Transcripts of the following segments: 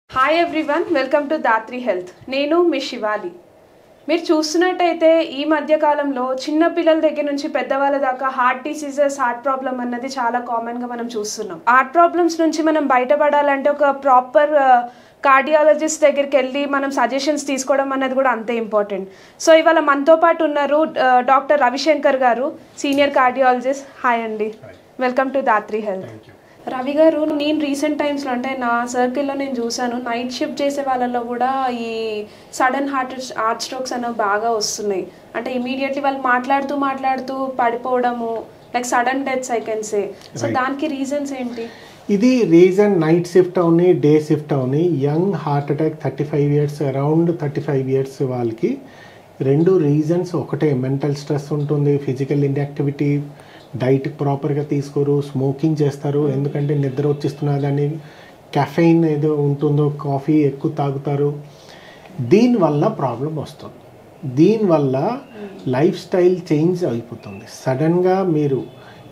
Hi everyone, welcome to Dhatri health. నేను మీ శివాలి. మీరు చూస్తున్నట్టయితే ఈ మధ్యకాలంలో చిన్న పిల్లల దగ్గర నుంచి పెద్దవాళ్ళ దాకా హార్ట్ డిసీజెస్, హార్ట్ ప్రాబ్లం అన్నది చాలా కామన్గా మనం చూస్తున్నాం. హార్ట్ ప్రాబ్లమ్స్ నుంచి మనం బయటపడాలంటే ఒక ప్రాపర్ కార్డియాలజిస్ట్ దగ్గరికి వెళ్ళి మనం సజెషన్స్ తీసుకోవడం అన్నది కూడా అంతే ఇంపార్టెంట్. సో ఇవాళ మనతో పాటు ఉన్నారు డాక్టర్ రవిశంకర్ గారు, సీనియర్ కార్డియాలజిస్ట్. హాయ్ అండి, welcome to Dhatri health. Ravi గారు, నేను రీసెంట్ టైమ్స్లో అంటే నా సర్కిల్లో నేను చూసాను, నైట్ షిఫ్ట్ చేసే వాళ్ళలో కూడా ఈ సడన్ హార్ట్ స్ట్రోక్స్ అనేవి బాగా వస్తున్నాయి. అంటే ఇమీడియట్లీ వాళ్ళు మాట్లాడుతూ పడిపోవడము, like sudden deaths I can say. So దానికి రీజన్స్ ఏంటి? ఇది రీజన్ నైట్ షిఫ్ట్ అవని, డే షిఫ్ట్ అవని, young heart attack 35 years, around 35 years వాళ్ళకి రెండు రీజన్స్ ఒకటే. మెంటల్ స్ట్రెస్ ఉంటుంది, ఫిజికల్ ఇన్యాక్టివిటీ, డైట్ ప్రాపర్గా తీసుకోరు, స్మోకింగ్ చేస్తారు, ఎందుకంటే నిద్ర వచ్చేస్తున్నదని కెఫెయిన్ ఏదో ఉంటుందో కాఫీ ఎక్కువ తాగుతారు. దీనివల్ల ప్రాబ్లం వస్తుంది. దీనివల్ల లైఫ్ స్టైల్ చేంజ్ అయిపోతుంది. సడన్గా మీరు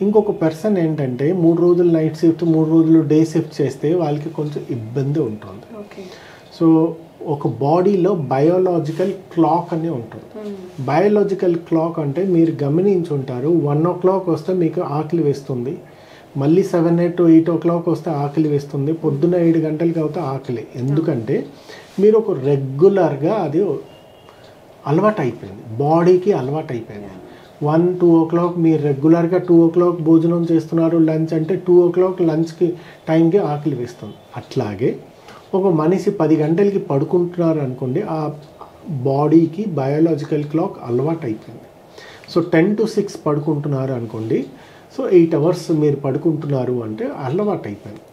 ఇంకొక పర్సన్ ఏంటంటే 3 రోజులు నైట్ షిఫ్ట్, 3 రోజులు డే షిఫ్ట్ చేస్తే వాళ్ళకి కొంచెం ఇబ్బంది ఉంటుంది. సో ఒక బాడీలో బయోలాజికల్ క్లాక్ అని ఉంటుంది. బయోలాజికల్ క్లాక్ అంటే మీరు గమనించుంటారు, 1 o'clock వస్తే మీకు ఆకలి వేస్తుంది, మళ్ళీ 7 to 8 o'clock వస్తే ఆకలి వేస్తుంది, పొద్దున్న 7 గంటలకి అవుతే ఆకలి. ఎందుకంటే మీరు ఒక రెగ్యులర్గా అది అలవాటు అయిపోయింది, బాడీకి అలవాటు అయిపోయింది. 1-2 o'clock మీరు రెగ్యులర్గా 2 o'clock భోజనం చేస్తున్నారు, లంచ్ అంటే 2 o'clock లంచ్కి టైంకి ఆకలి వేస్తుంది. అట్లాగే ఒక మనిషి 10 గంటలకి పడుకుంటున్నారు అనుకోండి, ఆ బాడీకి బయోలాజికల్ క్లాక్ అలవాటు అయిపోయింది. సో 10 to 6 పడుకుంటున్నారు అనుకోండి, సో 8 hours మీరు పడుకుంటున్నారు అంటే అలవాటు అయిపోయింది.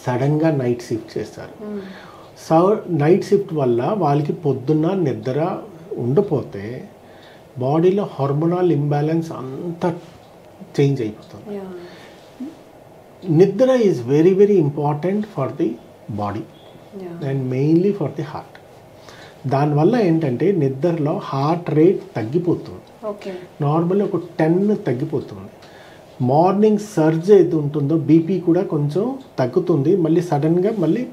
సడన్గా నైట్ షిఫ్ట్ చేస్తారు. నైట్ షిఫ్ట్ వల్ల వాళ్ళకి పొద్దున్న నిద్ర ఉండపోతే బాడీలో హార్మోనల్ ఇంబ్యాలెన్స్ అంతా చేంజ్ అయిపోతుంది. నిద్ర is very very important for the body and mainly for the heart. దానివల్ల ఏంటంటే నిద్రలో హార్ట్ రేట్ తగ్గిపోతుంది. నార్మల్ ఒక 10 తగ్గిపోతుంది. మార్నింగ్ సర్జ్ ఏది ఉంటుందో బీపీ కూడా కొంచెం తగ్గుతుంది, మళ్ళీ సడన్గా మళ్ళీ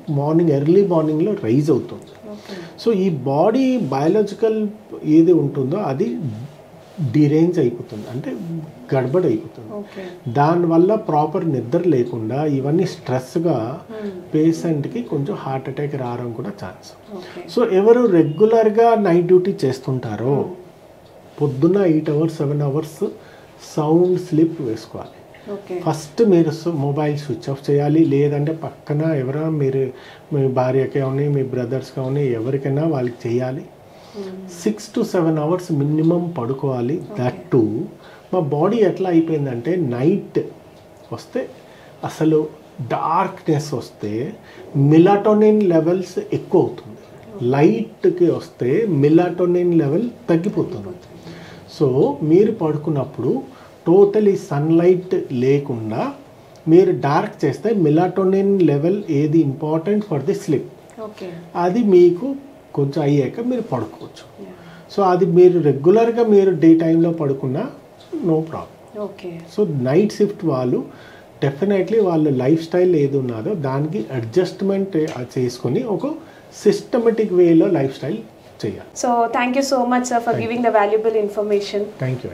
ఎర్లీ మార్నింగ్లో రైజ్ అవుతుంది. సో ఈ బాడీ బయాలజికల్ ఏది ఉంటుందో అది డిరేంజ్ అయిపోతుంది, అంటే గడబడ్ అయిపోతుంది. దానివల్ల ప్రాపర్ నిద్ర లేకుండా ఇవన్నీ స్ట్రెస్గా పేషెంట్కి కొంచెం హార్ట్ అటాక్ రావడం కూడా ఛాన్స్. సో ఎవరు రెగ్యులర్గా నైట్ డ్యూటీ చేస్తుంటారో పొద్దున్న 8 hours 7 hours సౌండ్ స్లీప్ వేసుకోవాలి. ఫస్ట్ మీరు మొబైల్ స్విచ్ ఆఫ్ చేయాలి, లేదంటే పక్కన ఎవరైనా మీరు మీ భార్యకి కానీ మీ బ్రదర్స్ కానీ ఎవరికైనా వాళ్ళకి చేయాలి. 6 to 7 hours మినిమం పడుకోవాలి. దట్ టు మా బాడీ ఎట్లా అయిపోయిందంటే నైట్ వస్తే అసలు డార్క్నెస్ వస్తే మిలాటోనిన్ లెవెల్స్ ఎక్కువ అవుతుంది, లైట్కి వస్తే మిలాటోనిన్ లెవెల్ తగ్గిపోతుంది. సో మీరు పడుకున్నప్పుడు టోటలీ సన్లైట్ లేకుండా మీరు డార్క్ చేస్తే మిలాటోనిన్ లెవెల్ ఏది ఇంపార్టెంట్ ఫర్ ది స్లీప్, అది మీకు కొంచెం అయ్యాక మీరు పడుకోవచ్చు. సో అది మీరు రెగ్యులర్గా మీరు డే టైంలో పడుకున్నా no problem. So night shift వాళ్ళు డెఫినెట్లీ వాళ్ళ లైఫ్ స్టైల్ ఏది ఉన్నదో దానికి అడ్జస్ట్మెంట్ చేసుకొని ఒక సిస్టమేటిక్ వేలో లైఫ్ స్టైల్ చేయాలి. So thank you so much sir for giving the valuable information. Thank you.